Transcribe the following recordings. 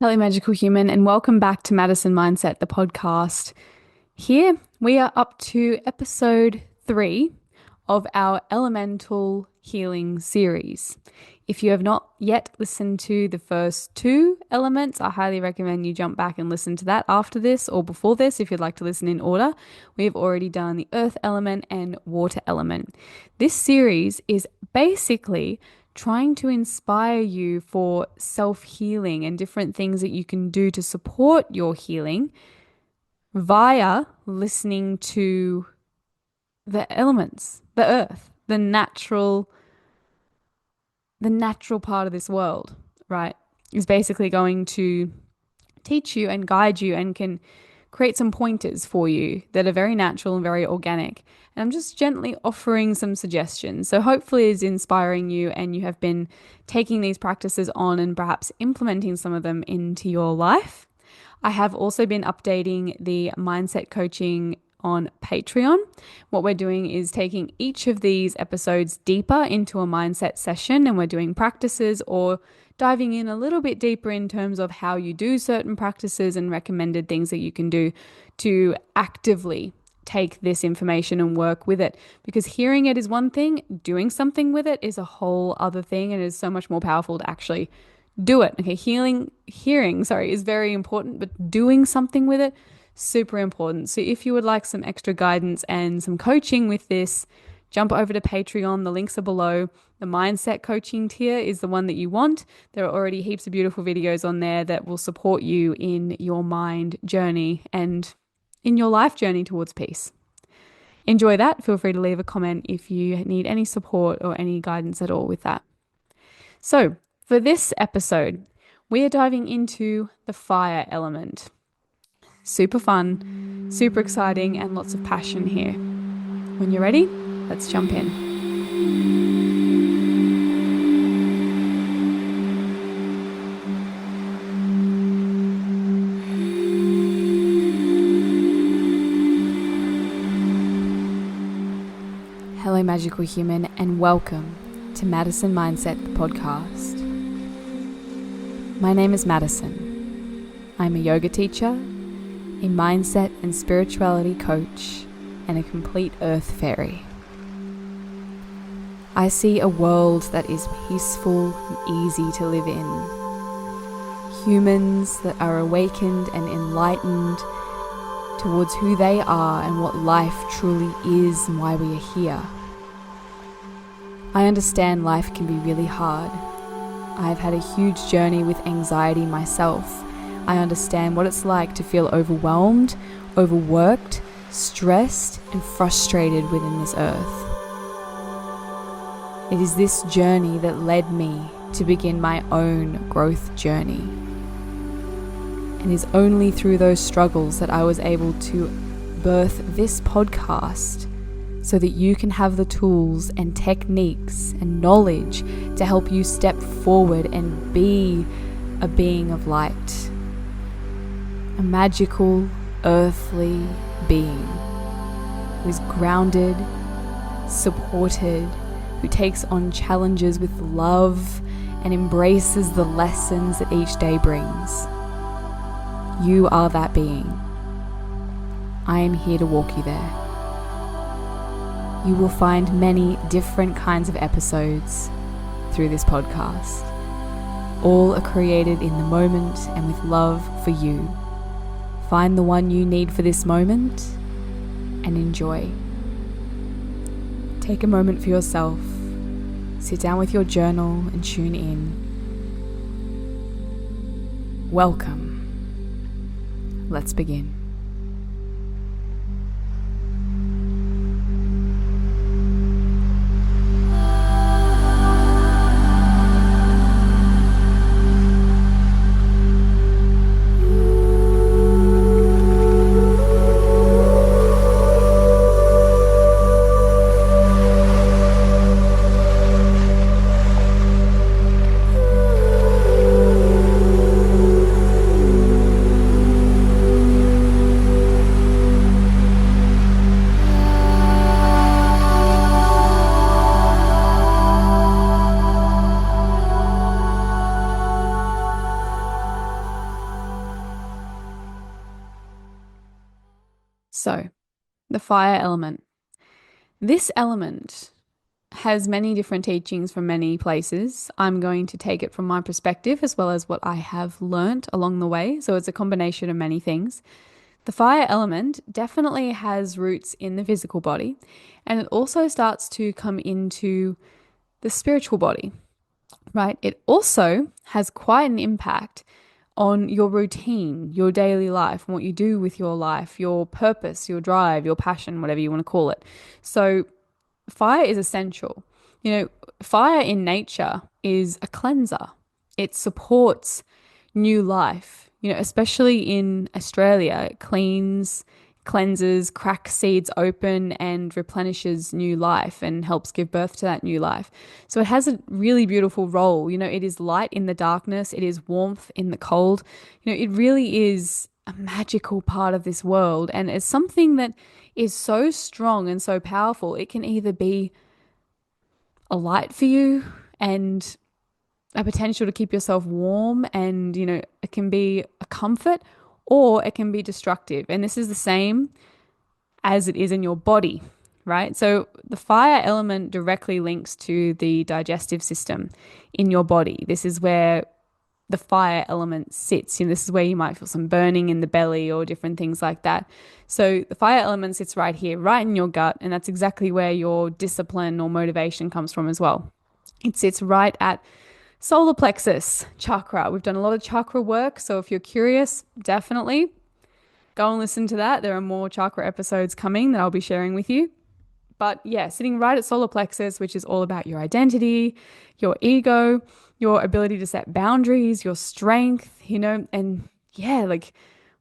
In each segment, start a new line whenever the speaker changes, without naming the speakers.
Hello, magical human, and welcome back to Madison Mindset, the podcast. Here we are up to episode 3 of our elemental healing series. If you have not yet listened to the first 2 elements, I highly recommend you jump back and listen to that after this or before this if you'd like to listen in order. We have already done the earth element and water element. This series is basically trying to inspire you for self-healing and different things that you can do to support your healing via listening to the elements, the earth, the natural part of this world, right? Is basically going to teach you and guide you and can create some pointers for you that are very natural and very organic. And I'm just gently offering some suggestions. So hopefully it's inspiring you and you have been taking these practices on and perhaps implementing some of them into your life. I have also been updating the mindset coaching on Patreon. What we're doing is taking each of these episodes deeper into a mindset session, and we're doing practices or diving in a little bit deeper in terms of how you do certain practices and recommended things that you can do to actively take this information and work with it. Because hearing it is one thing, doing something with it is a whole other thing, and it is so much more powerful to actually do it. Okay, hearing is very important, but doing something with it, super important. So if you would like some extra guidance and some coaching with this, jump over to Patreon. The links are below. The mindset coaching tier is the one that you want. There are already heaps of beautiful videos on there that will support you in your mind journey and in your life journey towards peace. Enjoy that. Feel free to leave a comment if you need any support or any guidance at all with that. So for this episode, we are diving into the fire element. Super fun, super exciting, and lots of passion here. When you're ready, let's jump in. Hello, magical human, and welcome to Madison Mindset, the podcast. My name is Madison. I'm a yoga teacher, a mindset and spirituality coach, and a complete earth fairy. I see a world that is peaceful and easy to live in. Humans that are awakened and enlightened towards who they are and what life truly is and why we are here. I understand life can be really hard. I've had a huge journey with anxiety myself. I understand what it's like to feel overwhelmed, overworked, stressed, and frustrated within this earth. It is this journey that led me to begin my own growth journey. And it is only through those struggles that I was able to birth this podcast so that you can have the tools and techniques and knowledge to help you step forward and be a being of light. A magical, earthly being who is grounded, supported, who takes on challenges with love and embraces the lessons that each day brings. You are that being. I am here to walk you there. You will find many different kinds of episodes through this podcast. All are created in the moment and with love for you. Find the one you need for this moment and enjoy. Take a moment for yourself. Sit down with your journal and tune in. Welcome. Let's begin. So, the fire element. This element has many different teachings from many places. I'm going to take it from my perspective as well as what I have learnt along the way. So, it's a combination of many things. The fire element definitely has roots in the physical body, and it also starts to come into the spiritual body, right? It also has quite an impact on your routine, your daily life, and what you do with your life, your purpose, your drive, your passion, whatever you want to call it. So, fire is essential. Fire in nature is a cleanser. It supports new life. Especially in Australia, it cleanses, cracks seeds open, and replenishes new life and helps give birth to that new life. So it has a really beautiful role. It is light in the darkness, it is warmth in the cold. It really is a magical part of this world, and it's something that is so strong and so powerful. It can either be a light for you and a potential to keep yourself warm, and it can be a comfort, or it can be destructive. And this is the same as it is in your body, right? So the fire element directly links to the digestive system in your body. This is where the fire element sits. This is where you might feel some burning in the belly or different things like that. So the fire element sits right here, right in your gut, and that's exactly where your discipline or motivation comes from as well. It sits right at solar plexus chakra. We've done a lot of chakra work, so if you're curious, definitely go and listen to that. There are more chakra episodes coming that I'll be sharing with you. But yeah, sitting right at solar plexus, which is all about your identity, your ego, your ability to set boundaries, your strength, and yeah, like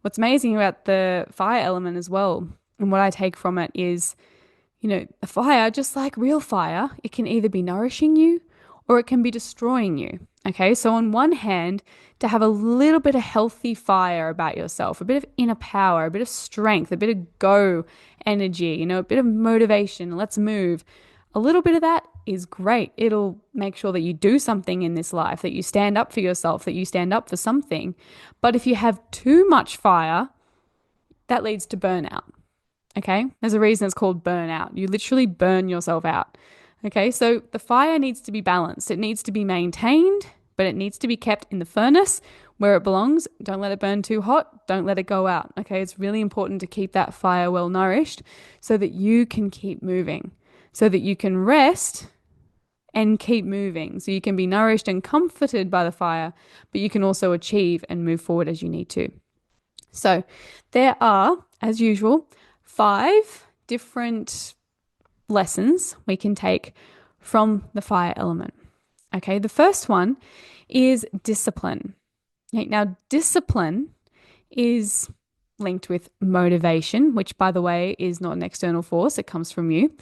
what's amazing about the fire element as well, and what I take from it is, a fire, just like real fire, it can either be nourishing you or it can be destroying you. Okay, so on one hand, to have a little bit of healthy fire about yourself, a bit of inner power, a bit of strength, a bit of go energy, a bit of motivation, let's move. A little bit of that is great. It'll make sure that you do something in this life, that you stand up for yourself, that you stand up for something. But if you have too much fire, that leads to burnout. Okay, there's a reason it's called burnout. You literally burn yourself out. Okay, so the fire needs to be balanced. It needs to be maintained, but it needs to be kept in the furnace where it belongs. Don't let it burn too hot. Don't let it go out. Okay, it's really important to keep that fire well nourished so that you can keep moving, so that you can rest and keep moving. So you can be nourished and comforted by the fire, but you can also achieve and move forward as you need to. So there are, as usual, 5 different lessons we can take from the fire element. Okay, the first one is discipline. Okay, now, discipline is linked with motivation, which, by the way, is not an external force, it comes from you.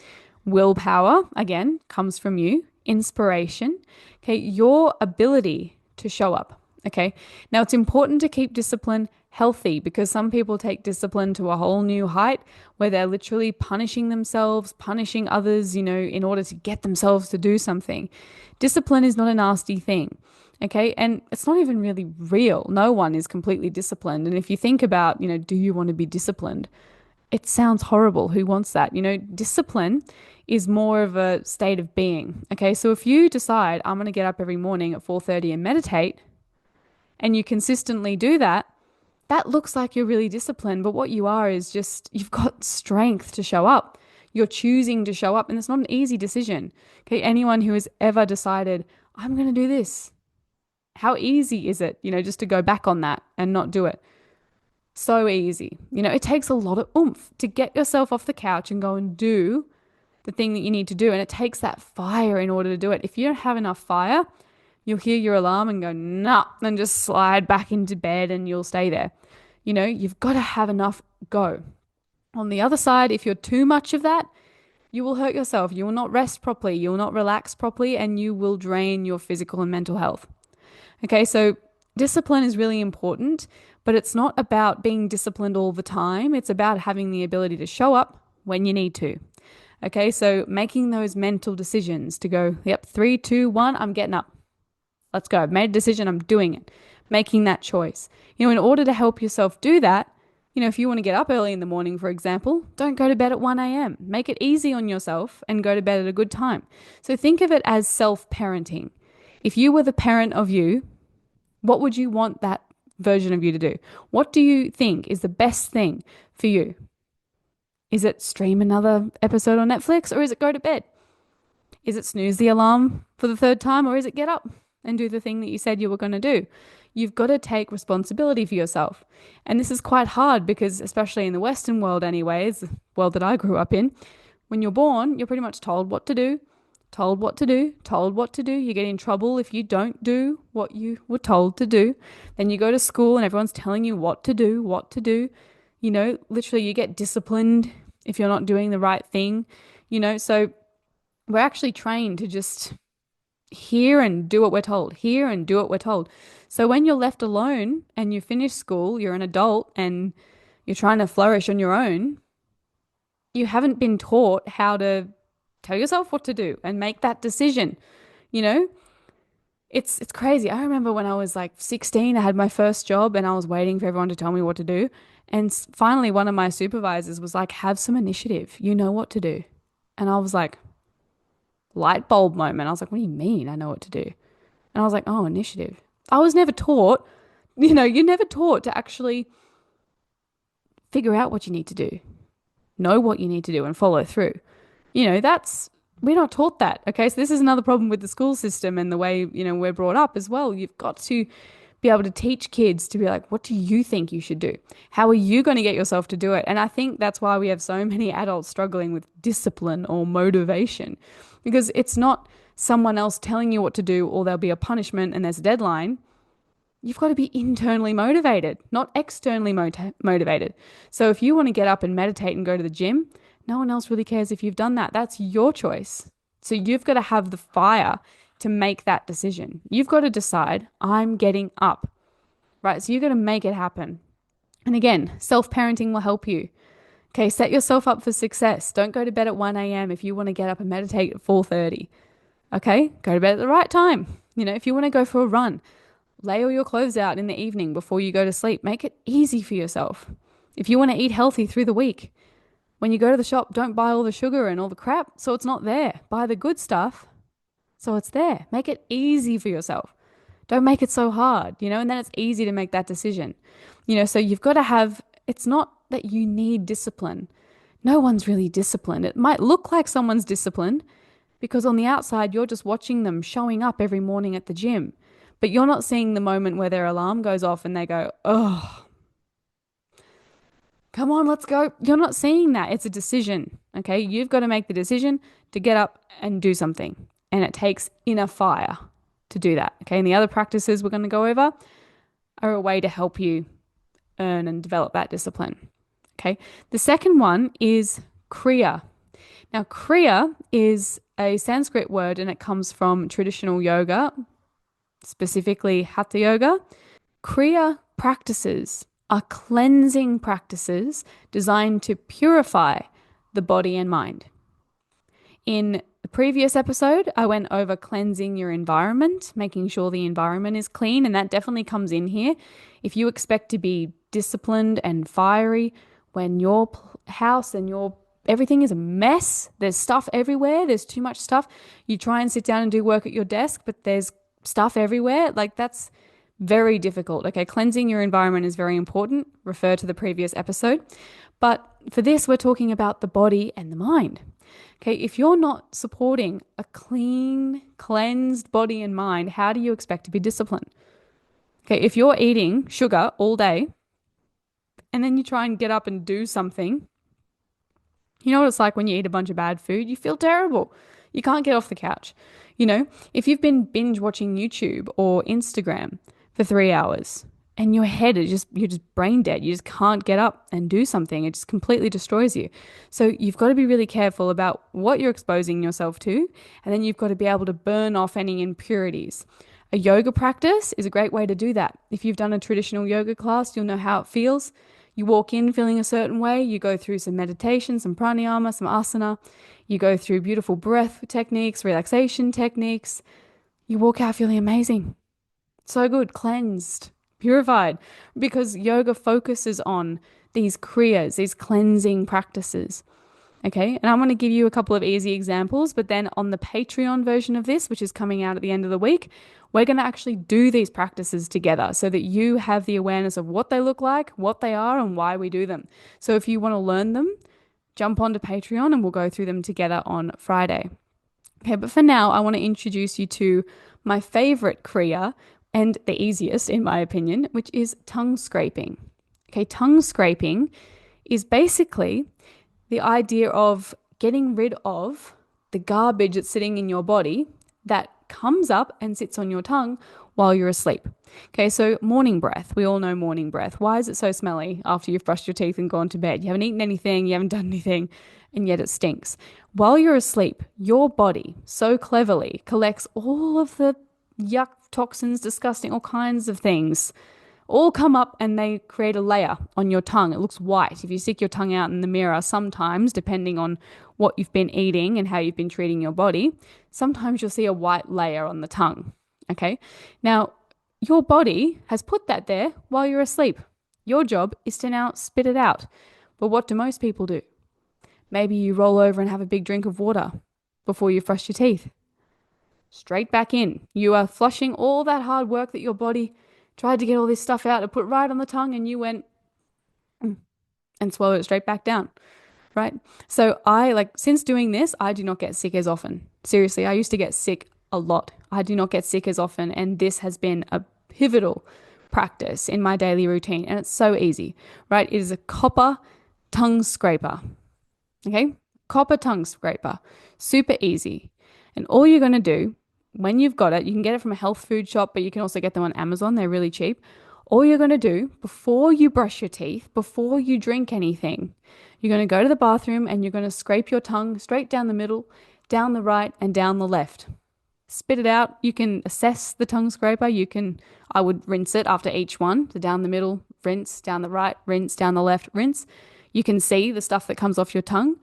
Willpower, again, comes from you. Inspiration, okay, your ability to show up. Okay, now it's important to keep discipline healthy because some people take discipline to a whole new height where they're literally punishing themselves, punishing others, in order to get themselves to do something. Discipline is not a nasty thing. Okay. And it's not even really real. No one is completely disciplined. And if you think about, do you want to be disciplined? It sounds horrible. Who wants that? Discipline is more of a state of being. Okay. So if you decide I'm going to get up every morning at 4:30 and meditate, and you consistently do that, that looks like you're really disciplined. But what you are is just, you've got strength to show up. You're choosing to show up, and it's not an easy decision. Okay. Anyone who has ever decided, I'm going to do this, how easy is it, just to go back on that and not do it? So easy. It takes a lot of oomph to get yourself off the couch and go and do the thing that you need to do. And it takes that fire in order to do it. If you don't have enough fire, you'll hear your alarm and go, nah, and just slide back into bed and you'll stay there. You've got to have enough go. On the other side, if you're too much of that, you will hurt yourself. You will not rest properly. You will not relax properly, and you will drain your physical and mental health. Okay, so discipline is really important, but it's not about being disciplined all the time. It's about having the ability to show up when you need to. Okay, so making those mental decisions to go, yep, 3, 2, 1, I'm getting up. Let's go. I've made a decision. I'm doing it. Making that choice. In order to help yourself do that, If you want to get up early in the morning, for example, don't go to bed at 1 a.m. Make it easy on yourself and go to bed at a good time. So think of it as self-parenting. If you were the parent of you, what would you want that version of you to do? What do you think is the best thing for you? Is it stream another episode on Netflix, or is it go to bed? Is it snooze the alarm for the third time, or is it get up and do the thing that you said you were going to do? You've got to take responsibility for yourself. And this is quite hard because, especially in the Western world, anyways, the world that I grew up in, when you're born, you're pretty much told what to do, told what to do, told what to do. You get in trouble if you don't do what you were told to do. Then you go to school and everyone's telling you what to do, what to do. Literally you get disciplined if you're not doing the right thing, so we're actually trained to just hear and do what we're told, hear and do what we're told. So when you're left alone and you finish school, you're an adult and you're trying to flourish on your own, you haven't been taught how to tell yourself what to do and make that decision. You know, it's crazy. I remember when I was like 16, I had my first job and I was waiting for everyone to tell me what to do. And finally, one of my supervisors was like, have some initiative. You know what to do. And I was like, light bulb moment. I was like, what do you mean I know what to do? And I was like, oh, initiative. I was never taught, you're never taught to actually figure out what you need to do, know what you need to do and follow through. We're not taught that. Okay. So this is another problem with the school system and the way, we're brought up as well. You've got to be able to teach kids to be like, what do you think you should do? How are you going to get yourself to do it? And I think that's why we have so many adults struggling with discipline or motivation, because it's not someone else telling you what to do or there'll be a punishment and there's a deadline. You've got to be internally motivated, not externally motivated. So if you want to get up and meditate and go to the gym, no one else really cares if you've done that. That's your choice. So you've got to have the fire to make that decision. You've got to decide, I'm getting up, right? So you've got to make it happen. And again, self-parenting will help you. Okay, set yourself up for success. Don't go to bed at 1 a.m. if you want to get up and meditate at 4:30. Okay, go to bed at the right time. If you want to go for a run, lay all your clothes out in the evening before you go to sleep. Make it easy for yourself. If you want to eat healthy through the week, when you go to the shop, don't buy all the sugar and all the crap so it's not there. Buy the good stuff so it's there. Make it easy for yourself. Don't make it so hard, and then it's easy to make that decision. So you've got to have, it's not that you need discipline. No one's really disciplined. It might look like someone's disciplined because on the outside, you're just watching them showing up every morning at the gym, but you're not seeing the moment where their alarm goes off and they go, oh, come on, let's go. You're not seeing that. It's a decision. Okay. You've got to make the decision to get up and do something. And it takes inner fire to do that. Okay. And the other practices we're going to go over are a way to help you earn and develop that discipline. Okay. The second one is Kriya. Now, Kriya is a Sanskrit word and it comes from traditional yoga, specifically Hatha yoga. Kriya practices are cleansing practices designed to purify the body and mind. In the previous episode, I went over cleansing your environment, making sure the environment is clean, and that definitely comes in here. If you expect to be disciplined and fiery when your house and your everything is a mess, there's stuff everywhere, there's too much stuff, you try and sit down and do work at your desk, but there's stuff everywhere, like that's very difficult. Okay, cleansing your environment is very important. Refer to the previous episode. But for this, we're talking about the body and the mind. Okay, if you're not supporting a clean, cleansed body and mind, how do you expect to be disciplined? Okay, if you're eating sugar all day and then you try and get up and do something, you know what it's like when you eat a bunch of bad food? You feel terrible. You can't get off the couch. If you've been binge watching YouTube or Instagram for 3 hours and your head is you're just brain dead. You just can't get up and do something. It just completely destroys you. So you've got to be really careful about what you're exposing yourself to. And then you've got to be able to burn off any impurities. A yoga practice is a great way to do that. If you've done a traditional yoga class, you'll know how it feels. You walk in feeling a certain way. You go through some meditation, some pranayama, some asana. You go through beautiful breath techniques, relaxation techniques. You walk out feeling amazing. So good, cleansed, purified, because yoga focuses on these kriyas, these cleansing practices. Okay, and I'm going to give you a couple of easy examples, but then on the Patreon version of this, which is coming out at the end of the week, we're going to actually do these practices together so that you have the awareness of what they look like, what they are, and why we do them. So if you want to learn them, jump onto Patreon and we'll go through them together on Friday. Okay, but for now, I want to introduce you to my favorite kriya and the easiest, in my opinion, which is tongue scraping. Okay, tongue scraping is basically the idea of getting rid of the garbage that's sitting in your body that comes up and sits on your tongue while you're asleep. Okay, so morning breath. We all know morning breath. Why is it so smelly after you've brushed your teeth and gone to bed? You haven't eaten anything, you haven't done anything, and yet it stinks. While you're asleep, your body so cleverly collects all of the yuck, toxins, disgusting, all kinds of things all come up and they create a layer on your tongue. It looks white. If you stick your tongue out in the mirror, sometimes, depending on what you've been eating and how you've been treating your body, sometimes you'll see a white layer on the tongue. Okay. Now, your body has put that there while you're asleep. Your job is to now spit it out. But what do most people do? Maybe you roll over and have a big drink of water before you brush your teeth. Straight back in. You are flushing all that hard work that your body tried to get all this stuff out to put right on the tongue, and you went and swallowed it straight back down, right? So since doing this, I do not get sick as often. Seriously, I used to get sick a lot. I do not get sick as often, and this has been a pivotal practice in my daily routine, and it's so easy, right? It is a copper tongue scraper, okay? Copper tongue scraper, super easy. And all you're going to do when you've got it, you can get it from a health food shop, but you can also get them on Amazon. They're really cheap. All you're going to do before you brush your teeth, before you drink anything, you're going to go to the bathroom and you're going to scrape your tongue straight down the middle, down the right, and down the left. Spit it out. You can assess the tongue scraper. I would rinse it after each one. So down the middle, rinse, down the right, rinse, down the left, rinse. You can see the stuff that comes off your tongue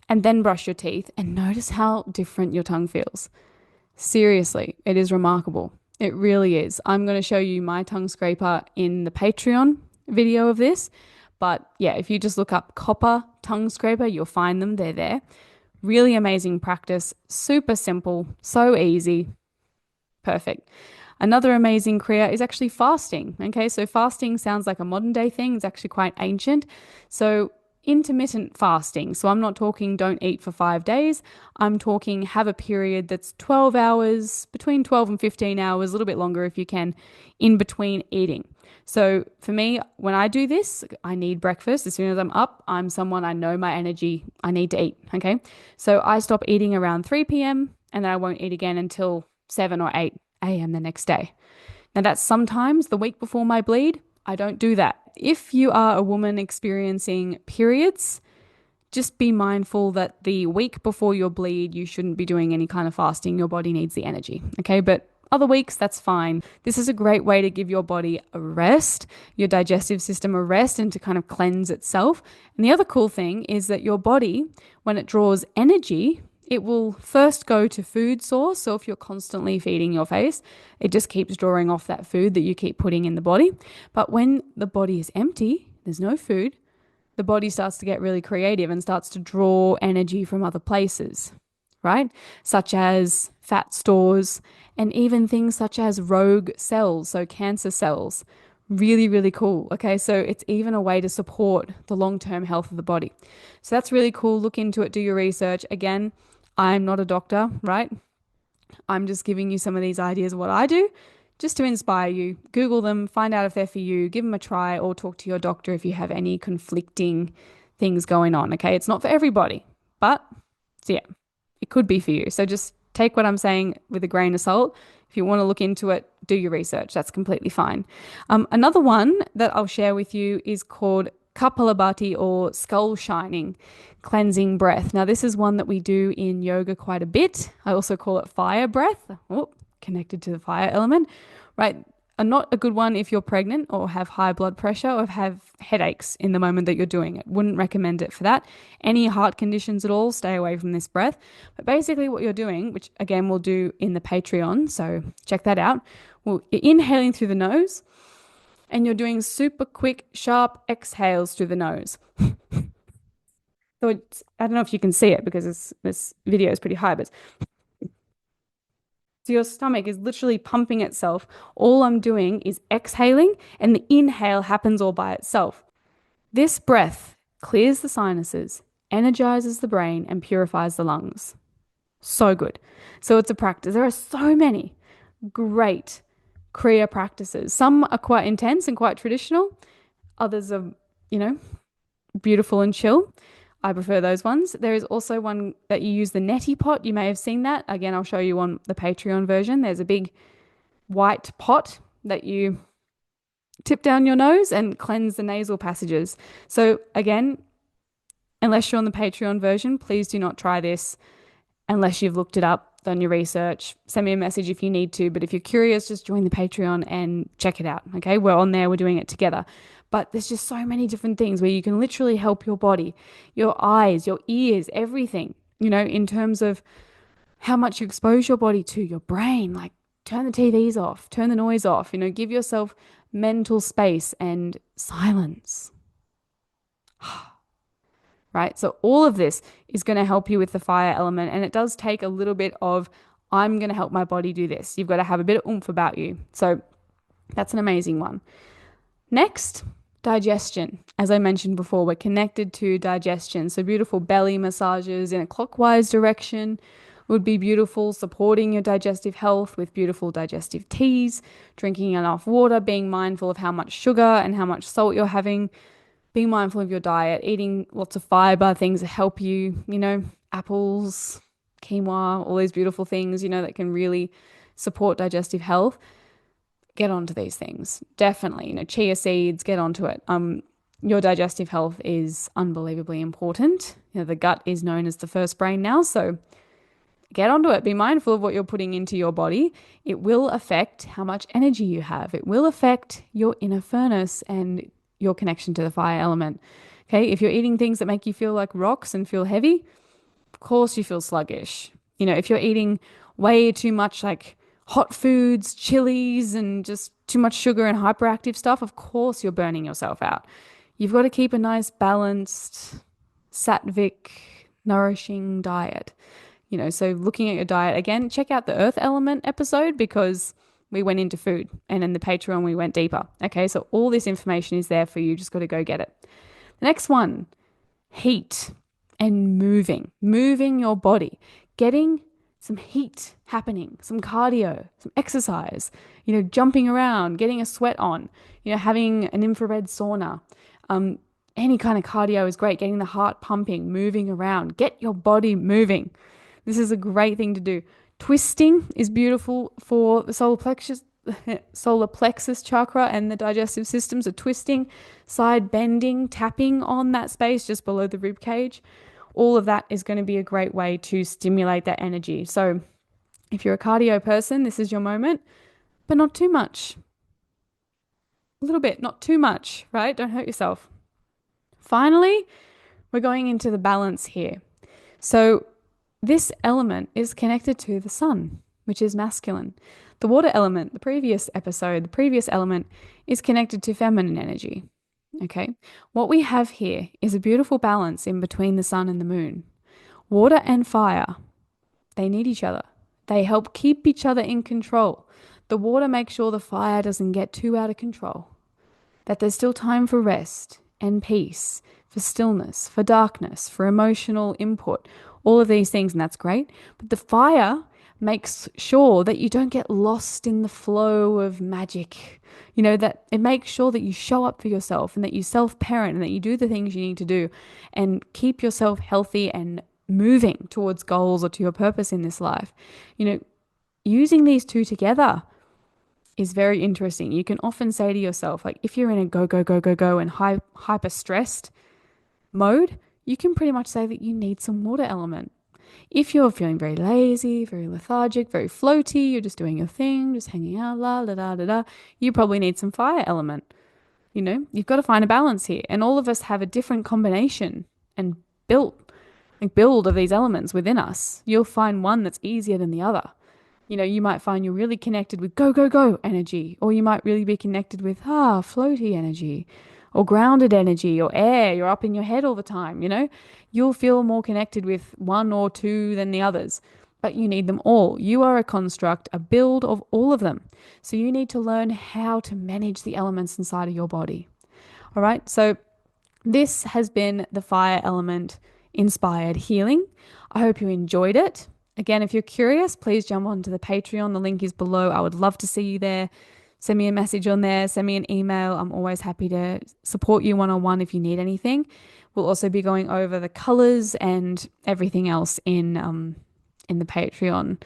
and then brush your teeth and notice how different your tongue feels. Seriously, it is remarkable. It really is. I'm going to show you my tongue scraper in the Patreon video of this. But yeah, if you just look up copper tongue scraper, you'll find them. They're there. Really amazing practice. Super simple. So easy. Perfect. Another amazing kriya is actually fasting. Okay, so fasting sounds like a modern day thing. It's actually quite ancient. So intermittent fasting. So I'm not talking don't eat for 5 days. I'm talking have a period that's 12 hours, between 12 and 15 hours, a little bit longer if you can, in between eating. So for me, when I do this, I need breakfast. As soon as I'm up, I know my energy, I need to eat. Okay. So I stop eating around 3 p.m. and then I won't eat again until 7 or 8 a.m. the next day. Now that's sometimes the week before my bleed. I don't do that. If you are a woman experiencing periods, just be mindful that the week before your bleed, you shouldn't be doing any kind of fasting. Your body needs the energy. Okay. But other weeks, that's fine. This is a great way to give your body a rest, your digestive system a rest, and to kind of cleanse itself. And the other cool thing is that your body, when it draws energy, it will first go to food source. So if you're constantly feeding your face, it just keeps drawing off that food that you keep putting in the body. But when the body is empty, there's no food, the body starts to get really creative and starts to draw energy from other places, right? Such as fat stores and even things such as rogue cells, so cancer cells. Really, really cool. Okay, so it's even a way to support the long-term health of the body. So that's really cool. Look into it, do your research. Again, I'm not a doctor, right? I'm just giving you some of these ideas of what I do just to inspire you. Google them, find out if they're for you, give them a try, or talk to your doctor if you have any conflicting things going on. Okay, it's not for everybody, but yeah, it could be for you. So just take what I'm saying with a grain of salt. If you want to look into it, do your research. That's completely fine. Another one that I'll share with you is called Kapalabhati, or skull shining cleansing breath. Now, this is one that we do in yoga quite a bit. I also call it fire breath. Oh, connected to the fire element, right? Not a good one if you're pregnant or have high blood pressure or have headaches in the moment that you're doing it. Wouldn't recommend it for that. Any heart conditions at all, stay away from this breath. But basically what you're doing, which again we'll do in the Patreon, so check that out. Well, you're inhaling through the nose and you're doing super quick, sharp exhales through the nose. So I don't know if you can see it because this video is pretty high, but so your stomach is literally pumping itself. All I'm doing is exhaling, and the inhale happens all by itself. This breath clears the sinuses, energizes the brain, and purifies the lungs. So good. So it's a practice. There are so many great Kriya practices. Some are quite intense and quite traditional. Others are, you know, beautiful and chill. I prefer those ones. There is also one that you use the neti pot. You may have seen that. Again, I'll show you on the Patreon version. There's a big white pot that you tip down your nose and cleanse the nasal passages. So again, unless you're on the Patreon version, please do not try this unless you've looked it up, done your research. Send me a message if you need to. But if you're curious, just join the Patreon and check it out. Okay, we're on there. We're doing it together. But there's just so many different things where you can literally help your body, your eyes, your ears, everything, in terms of how much you expose your body to, your brain. Like, turn the TVs off, turn the noise off, give yourself mental space and silence. Right? So all of this is going to help you with the fire element. And it does take a little bit of, I'm going to help my body do this. You've got to have a bit of oomph about you. So that's an amazing one. Next, digestion. As I mentioned before, we're connected to digestion. So beautiful belly massages in a clockwise direction would be beautiful, supporting your digestive health with beautiful digestive teas, drinking enough water, being mindful of how much sugar and how much salt you're having, being mindful of your diet, eating lots of fiber, things that help you, apples, quinoa, all these beautiful things, that can really support digestive health. Get onto these things. Definitely, chia seeds, get onto it. Your digestive health is unbelievably important. The gut is known as the first brain now, so get onto it. Be mindful of what you're putting into your body. It will affect how much energy you have. It will affect your inner furnace and your connection to the fire element. Okay, if you're eating things that make you feel like rocks and feel heavy, of course you feel sluggish. If you're eating way too much like hot foods, chilies, and just too much sugar and hyperactive stuff, of course you're burning yourself out. You've got to keep a nice balanced, sattvic, nourishing diet. So looking at your diet, again, check out the earth element episode because we went into food, and in the Patreon we went deeper. Okay, so all this information is there for you. Just got to go get it. The next one, heat and moving your body, getting some heat happening, some cardio, some exercise, jumping around, getting a sweat on, having an infrared sauna. Any kind of cardio is great. Getting the heart pumping, moving around, get your body moving. This is a great thing to do. Twisting is beautiful for the solar plexus chakra and the digestive system. So twisting, side bending, tapping on that space just below the rib cage. All of that is going to be a great way to stimulate that energy. So if you're a cardio person, this is your moment, but not too much. A little bit, not too much, right? Don't hurt yourself. Finally, we're going into the balance here. So this element is connected to the sun, which is masculine. The water element, the previous element is connected to feminine energy. Okay. What we have here is a beautiful balance in between the sun and the moon. Water and fire, they need each other. They help keep each other in control. The water makes sure the fire doesn't get too out of control, that there's still time for rest and peace, for stillness, for darkness, for emotional input, all of these things, and that's great. But the fire makes sure that you don't get lost in the flow of magic, that it makes sure that you show up for yourself and that you self-parent and that you do the things you need to do and keep yourself healthy and moving towards goals or to your purpose in this life. Using these two together is very interesting. You can often say to yourself, like if you're in a go, go, go, go, go and hyper stressed mode, you can pretty much say that you need some water element. If you're feeling very lazy, very lethargic, very floaty, you're just doing your thing, just hanging out, la, da, da, da, da, you probably need some fire element. You've got to find a balance here. And all of us have a different combination and build of these elements within us. You'll find one that's easier than the other. You might find you're really connected with go, go, go energy, or you might really be connected with floaty energy, or grounded energy, or air. You're up in your head all the time. You'll feel more connected with one or two than the others, but you need them all. You are a construct, a build of all of them. So you need to learn how to manage the elements inside of your body. All right. So this has been the fire element inspired healing. I hope you enjoyed it. Again, if you're curious, please jump onto the Patreon. The link is below. I would love to see you there. Send me a message on there, send me an email. I'm always happy to support you one-on-one if you need anything. We'll also be going over the colors and everything else in the Patreon.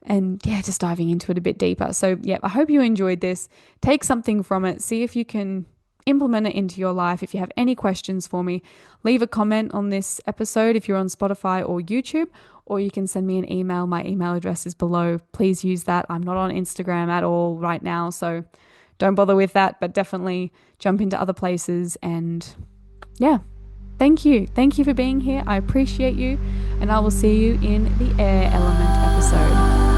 And yeah, just diving into it a bit deeper. So yeah, I hope you enjoyed this. Take something from it. See if you can implement it into your life. If you have any questions for me, leave a comment on this episode if you're on Spotify or YouTube, or you can send me an email. My email address is below. Please use that. I'm not on Instagram at all right now, so don't bother with that, but definitely jump into other places. And yeah, thank you. Thank you for being here. I appreciate you, and I will see you in the air element episode.